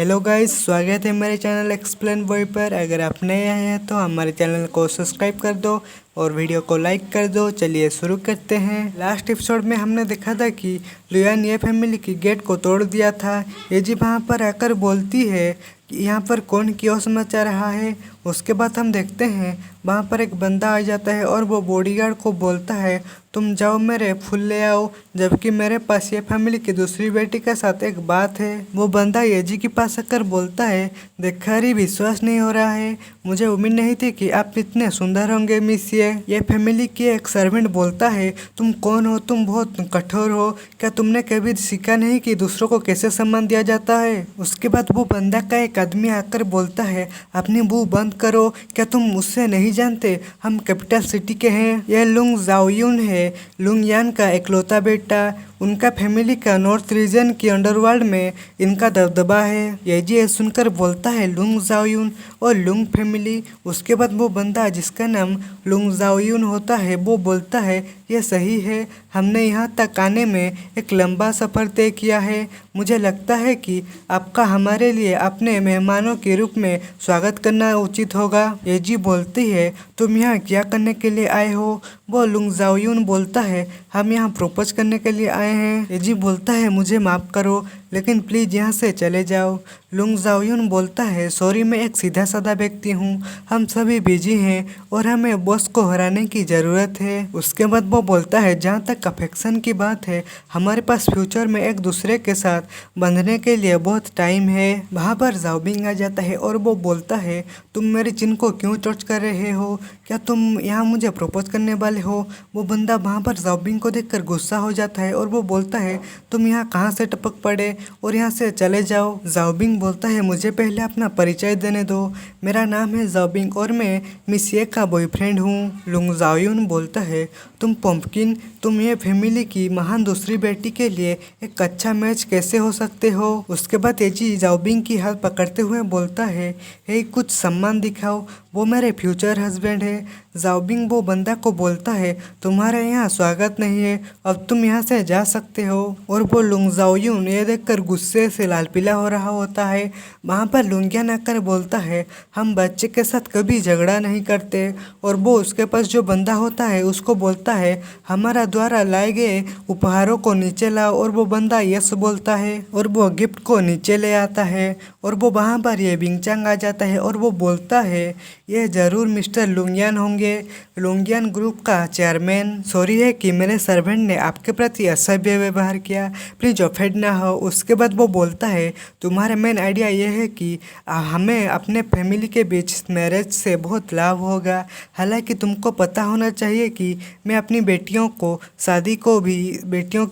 Hello guys, स्वागत है मेरे चैनल एक्सप्लेन बॉय पर। अगर आप नए आए हैं तो हमारे चैनल को सब्सक्राइब कर दो और वीडियो को लाइक कर दो। चलिए शुरू करते हैं। लास्ट एपिसोड में हमने देखा था कि लुयान ये फैमिली की गेट को तोड़ दिया था। ये जी वहाँ पर आकर बोलती है कि यहाँ पर कौन क्यों मचा रहा है। उसके बाद हम देखते हैं वहाँ पर एक बंदा आ जाता है और वो बॉडीगार्ड को बोलता है तुम जाओ मेरे फूल ले आओ, जबकि मेरे पास ये फैमिली की दूसरी बेटी के साथ एक बात है। वो बंदा येजी के पास आकर बोलता है देखा रही विश्वास नहीं हो रहा है, मुझे उम्मीद नहीं थी कि आप इतने सुंदर होंगे मिस। ये फैमिली की एक सर्वेंट बोलता है तुम कौन हो, तुम बहुत कठोर हो, क्या तुमने कभी सीखा नहीं कि दूसरों को कैसे सम्मान दिया जाता है। उसके बाद वो बंदा का एक आदमी आकर बोलता है अपनी मुंह बंद करो, क्या तुम मुझसे नहीं जानते हम कैपिटल सिटी के हैं। यह लुंग जाओयुन है, लुंग यान का इकलौता बेटा। उनका फैमिली का नॉर्थ रीजन की अंडरवर्ल्ड में इनका दबदबा है। येजी ये सुनकर बोलता है लुंग जाओयुन और लुंग फैमिली। उसके बाद वो बंदा जिसका नाम लुंग जाओयुन होता है वो बोलता है ये सही है, हमने यहाँ तक आने में एक लंबा सफ़र तय किया है। मुझे लगता है कि आपका हमारे लिए अपने मेहमानों के रूप में स्वागत करना उचित होगा। येजी बोलती है तुम यहाँ क्या करने के लिए आए हो। वो लुंग जाओयुन बोलता है हम यहाँ प्रपोज करने के लिए आए हैं। येजी बोलता है मुझे माफ़ करो लेकिन प्लीज़ यहाँ से चले जाओ। लुंग जाओयुन बोलता है सॉरी, मैं एक सीधा साधा व्यक्ति हूँ, हम सभी बिजी हैं और हमें बॉस को हराने की ज़रूरत है। उसके बाद वो बोलता है जहाँ तक अफेक्शन की बात है हमारे पास फ्यूचर में एक दूसरे के साथ बंधने के लिए बहुत टाइम है। वहाँ पर जाओबिंग आ जाता है और वो बोलता है तुम मेरी चिन को क्यों टच कर रहे हो, क्या तुम यहाँ मुझे प्रपोज करने वाले हो। वो बंदा वहाँ पर जाओबिंग को देखकर गुस्सा हो जाता है और वो बोलता है तुम यहाँ कहाँ से टपक पड़े और यहाँ से चले जाओ। जाओबिंग बोलता है मुझे पहले अपना परिचय देने दो, मेरा नाम है जाओबिंग और मैं मिस ये का बॉयफ्रेंड हूँ। लुंग जाओयुन बोलता है तुम पंपकिन, तुम ये फैमिली की महान दूसरी बेटी के लिए एक अच्छा मैच कैसे हो सकते हो। उसके बाद येजी जाओबिंग की हाथ पकड़ते हुए बोलता है हे कुछ सम्मान दिखाओ, वो मेरे फ्यूचर हस्बैंड है। जाओबिंग वो बंदा को बोलता है तुम्हारे यहाँ स्वागत नहीं है, अब तुम यहाँ से जा सकते हो। और वो लुंग जाओयुन ये देखकर गुस्से से लाल पीला हो रहा होता है। वहाँ पर लुंगियान आकर बोलता है हम बच्चे के साथ कभी झगड़ा नहीं करते। और वो उसके पास जो बंदा होता है उसको बोलता है हमारा द्वारा लाए गए उपहारों को नीचे लाओ। और वो बंदा यस बोलता है और वो गिफ्ट को नीचे ले आता है। और वो वहाँ पर ये बिंगचांग आ जाता है और वो बोलता है ये जरूर मिस्टर लुंगियान होंगे, लुंगियान ग्रुप का चेयरमैन। सॉरी है कि मेरे सर्वेंट ने आपके प्रति असभ्य व्यवहार किया, प्लीज ऑफेंड ना हो। उसके बाद वो बोलता है तुम्हारा मेन आइडिया ये है कि हमें अपने फैमिली के बीच मैरिज से बहुत लाभ होगा। हालांकि तुमको पता होना चाहिए कि मैं अपनी बेटियों की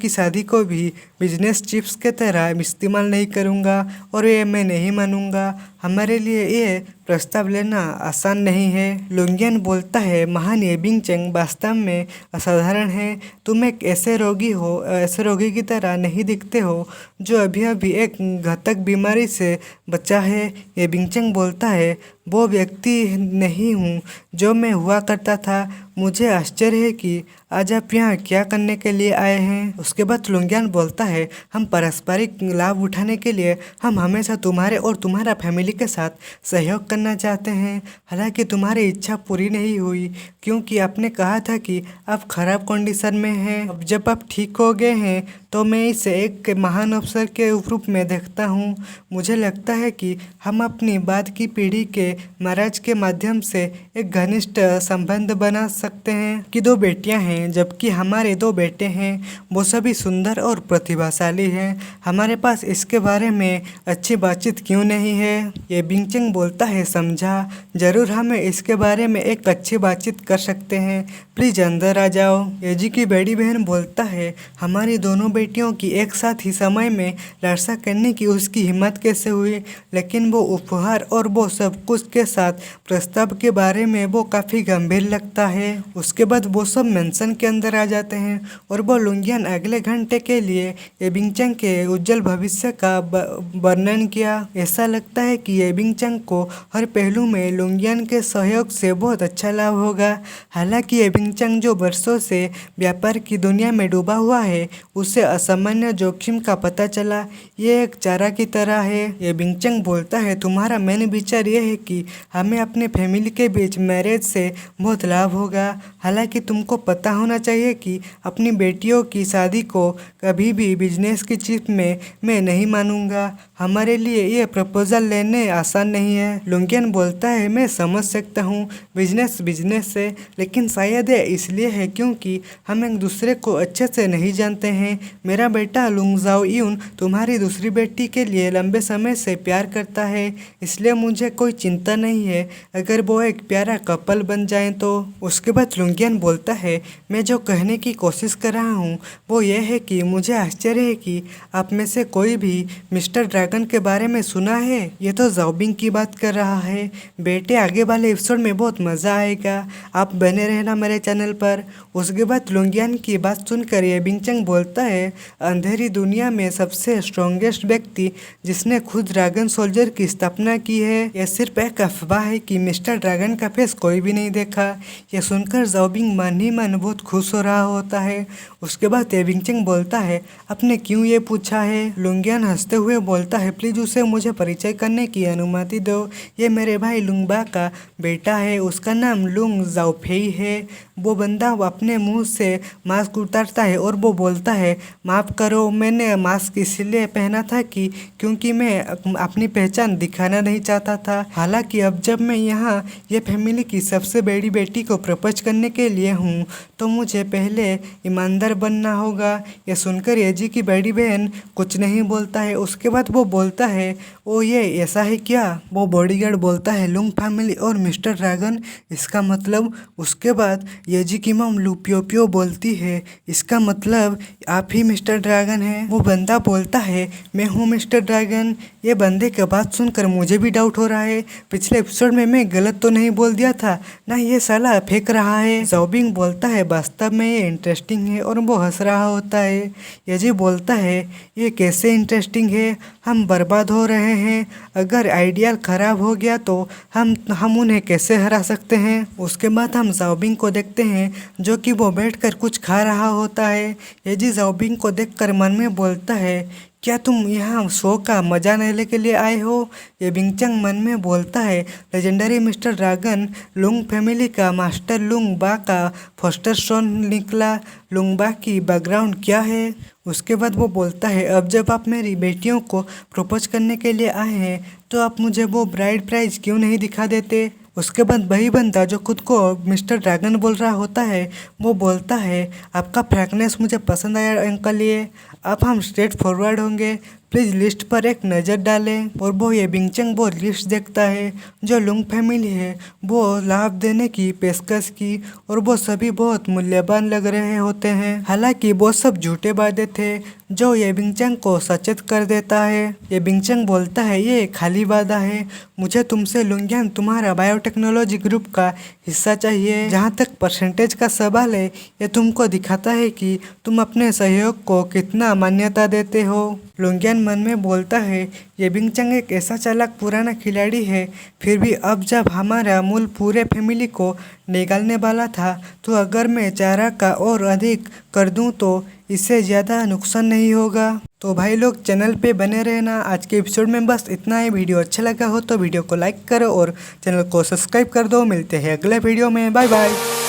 शादी को भी बिजनेस चिप्स के तरह इस्तेमाल नहीं करूँगा और ये मैं नहीं मानूंगा। हमारे लिए ये प्रस्ताव लेना आसान नहीं है। लुंगियन बोलता है महान ये बिंगचेंग वास्तव में असाधारण है, तुम एक ऐसे रोगी की तरह नहीं दिखते हो जो अभी अभी एक घातक बीमारी से बचा है। ये बिंगचेंग बोलता है वो व्यक्ति नहीं हूँ जो मैं हुआ करता था, मुझे आश्चर्य है कि आज आप यहाँ क्या करने के लिए आए हैं। उसके बाद लुंगियान बोलता है हम पारस्परिक लाभ उठाने के लिए हम हमेशा तुम्हारे और तुम्हारा फैमिली के साथ सहयोग करना चाहते हैं। हालांकि तुम्हारी इच्छा पूरी नहीं हुई क्योंकि आपने कहा था कि आप खराब कंडीशन में हैं। अब जब आप ठीक हो गए हैं तो मैं इसे एक महान अवसर के रूप में देखता हूँ। मुझे लगता है कि हम अपनी बाद की पीढ़ी के महाराज के माध्यम से एक घनिष्ठ संबंध बना सकते हैं कि 2 बेटियां हैं जबकि हमारे 2 बेटे हैं, वो सभी सुंदर और प्रतिभाशाली हैं। हमारे पास इसके बारे में अच्छी बातचीत क्यों नहीं है। ये बिंगचेंग बोलता है समझा, जरूर हमें इसके बारे में एक अच्छी बातचीत कर सकते हैं, प्लीज अंदर आ जाओ। येजी की बड़ी बहन बोलता है हमारी दोनों बेटियों की एक साथ ही समय में लालसा करने की उसकी हिम्मत कैसे हुई, लेकिन वो उपहार और वो सब कुछ उसके साथ प्रस्ताव के बारे में वो काफ़ी गंभीर लगता है। उसके बाद वो सब मेंशन के अंदर आ जाते हैं और वो लुंगियन अगले घंटे के लिए एबिंगचंग के उज्जवल भविष्य का वर्णन किया। ऐसा लगता है कि एबिंगचंग को हर पहलू में लुंगियन के सहयोग से बहुत अच्छा लाभ होगा। हालांकि एबिंगचंग जो वर्षों से व्यापार की दुनिया में डूबा हुआ है, उसे असामान्य जोखिम का पता चला। ये एक चारा की तरह है। एबिंगचंग बोलता है, तुम्हारा मेन विचार ये है कि हमें अपने फैमिली के बीच मैरिज से बहुत लाभ होगा। हालांकि तुमको पता होना चाहिए कि अपनी बेटियों की शादी को कभी भी बिजनेस की चिप में मैं नहीं मानूंगा। हमारे लिए ये प्रपोजल लेने आसान नहीं है। लुंगियन बोलता है, मैं समझ सकता हूँ, बिजनेस से, लेकिन शायद ये इसलिए है क्योंकि हम एक दूसरे को अच्छे से नहीं जानते हैं। मेरा बेटा लुंग जाओ यून तुम्हारी दूसरी बेटी के लिए लंबे समय से प्यार करता है, इसलिए मुझे कोई चिंता नहीं है अगर वो एक प्यारा कपल बन जाए तो। उसके बाद लुंगियन बोलता है, मैं जो कहने की कोशिश कर रहा हूँ वो ये है कि मुझे आश्चर्य है कि आप में से कोई भी मिस्टर ड्रैगन के बारे में सुना है। ये तो जाओबिंग की बात कर रहा है। बेटे, आगे वाले एपिसोड में बहुत मज़ा आएगा, आप बने रहना मेरे चैनल पर। उसके बाद लुंगियन की बात सुनकर एबिंगचंग बोलता है, अंधेरी दुनिया में सबसे स्ट्रॉन्गेस्ट व्यक्ति जिसने खुद ड्रैगन सोल्जर की स्थापना की है, यह सिर्फ एक अफवाह है कि मिस्टर ड्रैगन का फेस कोई भी नहीं देखा। यह सुनकर जाओबिंग मन ही मन बहुत खुश हो रहा होता है। उसके बाद एबिंगचंग बोलता है, आपने क्यों ये पूछा है? लुंगियन हंसते हुए बोलता है, प्लीज उसे मुझे परिचय करने की अनुमति दो। ये मेरे भाई लुंगबा का बेटा है, उसका नाम लुंग जाओफेई है। वो बंदा अपने मुंह से मास्क उतारता है और वो बोलता है, माफ़ करो, मैंने मास्क इसलिए पहना था कि क्योंकि मैं अपनी पहचान दिखाना नहीं चाहता था। हालांकि अब जब मैं यहाँ ये फैमिली की सबसे बड़ी बेटी को प्रपोज करने के लिए हूँ तो मुझे पहले ईमानदार बनना होगा। यह सुनकर येजी की बड़ी बहन कुछ नहीं बोलता है। उसके बाद वो बोलता है, ओ ये ऐसा है क्या? वो बॉडीगार्ड बोलता है, लुंग फैमिली और मिस्टर ड्रैगन, इसका मतलब। उसके बाद येजी की मम लुपियोपियो बोलती है, इसका मतलब आप ही मिस्टर ड्रैगन हैं। वो बंदा बोलता है, मैं हूँ मिस्टर ड्रैगन। ये बंदे की बात सुनकर मुझे भी डाउट हो रहा है, पिछले एपिसोड में मैं गलत तो नहीं बोल दिया था ना, ये साला फेंक रहा है। जाओबिंग बोलता है, वास्तव में ये इंटरेस्टिंग है, और वो हंस रहा होता है। येजी बोलता है, ये कैसे इंटरेस्टिंग है? हम बर्बाद हो रहे हैं, अगर आइडियल खराब हो गया तो हम उन्हें कैसे हरा सकते हैं? उसके बाद हम जाओबिंग को देखते हैं जो कि वो बैठकर कुछ खा रहा होता है। येजी जाओबिंग को देखकर मन में बोलता है, क्या तुम यहाँ शो का मजा लेने के लिए आए हो? एबिंगचंग मन में बोलता है, लेजेंडरी मिस्टर ड्रैगन लुंग फैमिली का मास्टर लुंग बा का फर्स्ट सोन निकला। लुंग बा की बैकग्राउंड क्या है? उसके बाद वो बोलता है, अब जब आप मेरी बेटियों को प्रपोज करने के लिए आए हैं तो आप मुझे वो ब्राइड प्राइज क्यों नहीं दिखा देते? उसके बाद वही बंदा जो खुद को मिस्टर ड्रैगन बोल रहा होता है वो बोलता है, आपका फ्रैंकनेस मुझे पसंद आया अंकल। ये अब हम स्ट्रेट फॉरवर्ड होंगे, प्लीज़ लिस्ट पर एक नज़र डालें। और वो एबिंगचंग वो लिस्ट देखता है जो लुंग फैमिली है वो लाभ देने की पेशकश की, और वो सभी बहुत मूल्यवान लग रहे होते हैं। हालांकि वो सब झूठे वादे थे जो एबिंगचंग को सचेत कर देता है। एबिंगचंग बोलता है, ये खाली वादा है, मुझे तुमसे लुंगियन तुम्हारा बायोटेक्नोलॉजी ग्रुप का हिस्सा चाहिए। जहाँ तक परसेंटेज का सवाल है, ये तुमको दिखाता है कि तुम अपने सहयोग को कितना मान्यता देते हो। लुंगियन मन में बोलता है, एबिंगचंग एक ऐसा चालाक पुराना खिलाड़ी है, फिर भी अब जब हमारा मूल पूरे फैमिली को निकालने वाला था तो अगर मैं चारा का और अधिक कर दूं तो इससे ज़्यादा नुकसान नहीं होगा। तो भाई लोग चैनल पे बने रहना। आज के एपिसोड में बस इतना ही। वीडियो अच्छा लगा हो तो वीडियो को लाइक करो और चैनल को सब्सक्राइब कर दो। मिलते हैं अगले वीडियो में, बाय बाय।